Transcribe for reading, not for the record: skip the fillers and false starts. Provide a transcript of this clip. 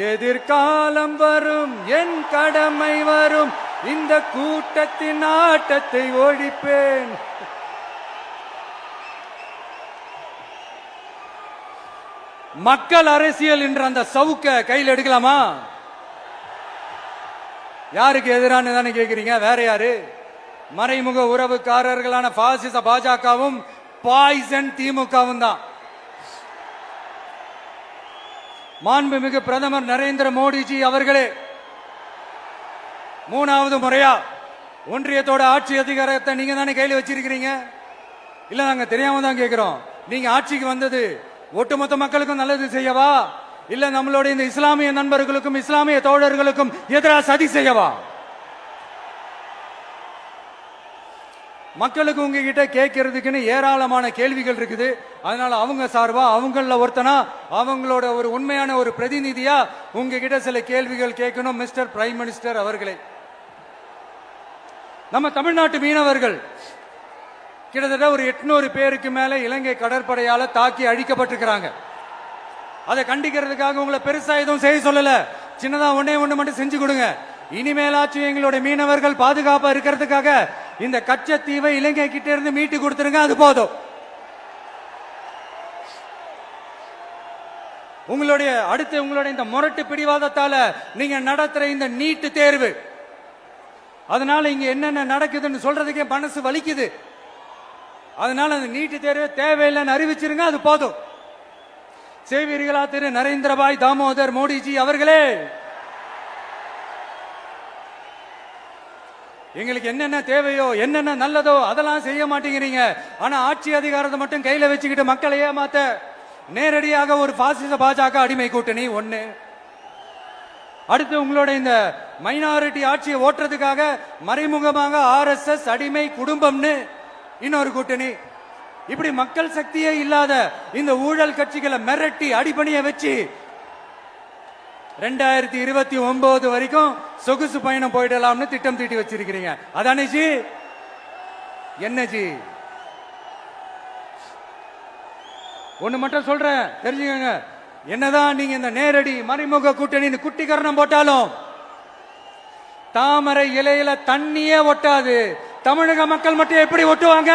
எதிர்காலம் வரும், என் கடமை வரும், இந்த கூட்டத்தின் ஆட்டத்தை ஒழிப்பேன். மக்கள் அரசியல் என்ற அந்த சவுக்க கையில் எடுக்கலாமா? யாருக்கு எதிரான தானே கேக்குறீங்க? வேற யாரு? மறைமுக உறவுக்காரர்களான பாசிச பாஜகவும் பாய்சன் திமுகவும் தான். மாண்புமிகு பிரதமர் நரேந்திர மோடிஜி அவர்களே, 3வது முறையா ஒன்றியத்தோட ஆட்சி அதிகாரத்தை நீங்க தானே கையில் வச்சிருக்கிறீங்க. இல்ல நாங்க தெரியாம தான் கேட்கிறோம். நீங்க ஆட்சிக்கு வந்தது ஒட்டுமொத்த மக்களுக்கும் நல்லது செய்யவா, இல்ல நம்மளுடைய இந்த இஸ்லாமிய நண்பர்களுக்கும் இஸ்லாமிய தோழர்களுக்கும் எதிராக சதி செய்யவா? மக்களுக்கு உங்ககிட்ட கேட்கறதுக்குன்னு ஏராளமான கேள்விகள் இருக்குது. அதனால அவங்க சார்பா, அவங்கள ஒருத்தனா, அவங்களோட ஒரு உண்மையான ஒரு பிரதிநிதியா உங்ககிட்ட சில கேள்விகள் கேட்கணும். மிஸ்டர் பிரைம் மினிஸ்டர் அவர்களே, நம்ம தமிழ்நாட்டு மீனவர்கள் கிட்டத்தட்ட ஒரு 800 பேருக்கு மேல இலங்கை கடற்படையால தாக்கி அழிக்கப்பட்டிருக்கிறாங்க. அதை கண்டிக்கிறதுக்காக உங்களை பெருசா எதுவும் செய்ய சொல்லல, சின்னதா ஒண்ணு மட்டும் செஞ்சு கொடுங்க. இனிமேலாச்சும் எங்களுடைய மீனவர்கள் பாதுகாப்பா இருக்கிறதுக்காக இந்த கச்சத்தீவை இலங்கை கிட்ட இருந்து மீட்டு கொடுத்துருங்க, அது போதும். உங்களுடைய இந்த முரட்டு பிடிவாதத்தால நீங்க நடத்துற இந்த நீட்டு தேர்வு, அதனால இங்க என்னென்ன நடக்குதுன்னு சொல்றதுக்கே மனசு வலிக்குது. அதனால அந்த நீட்டு தேர்வு தேவையில்லைன்னு அறிவிச்சிருங்க, அது போதும். செய்வீர்களா திரு நரேந்திரபாய் தாமோதர் மோடிஜி அவர்களே? எங்களுக்கு என்னென்ன தேவையோ, என்னென்ன நல்லதோ அதெல்லாம் செய்ய மாட்டேங்கிறீங்க. ஆனா ஆட்சி அதிகாரத்தை மட்டும் கையில வச்சுக்கிட்டு மக்களை ஏமாத்த நேரடியாக ஒரு பாசிச பாஜக அடிமை கூட்டணி ஒண்ணு. அடுத்து உங்களோட இந்த மைனாரிட்டி ஆட்சியை ஓட்டுறதுக்காக மறைமுகமாக RSS அடிமை குடும்பம்னு இன்னொரு கூட்டணி. இப்படி மக்கள் சக்தியே இல்லாத இந்த ஊழல் கட்சிகளை மிரட்டி அடிபணிய வச்சு 2029 வரைக்கும் சொகுசு பயணம் போயிடலாம்னு திட்டம் தீட்டி வச்சிருக்கிறீங்க. அதானே ஜி? என்ன ஜி? ஒண்ணு மட்டும் சொல்றேன், தெரிஞ்சுக்கங்க. என்னதான் நீங்க இந்த நேரடி மறைமுக கூட்டணி குட்டிகரணம் போட்டாலும் தாமரை இலையில தண்ணியே ஒட்டாது. தமிழக மக்கள் மட்டும் எப்படி ஒட்டுவாங்க?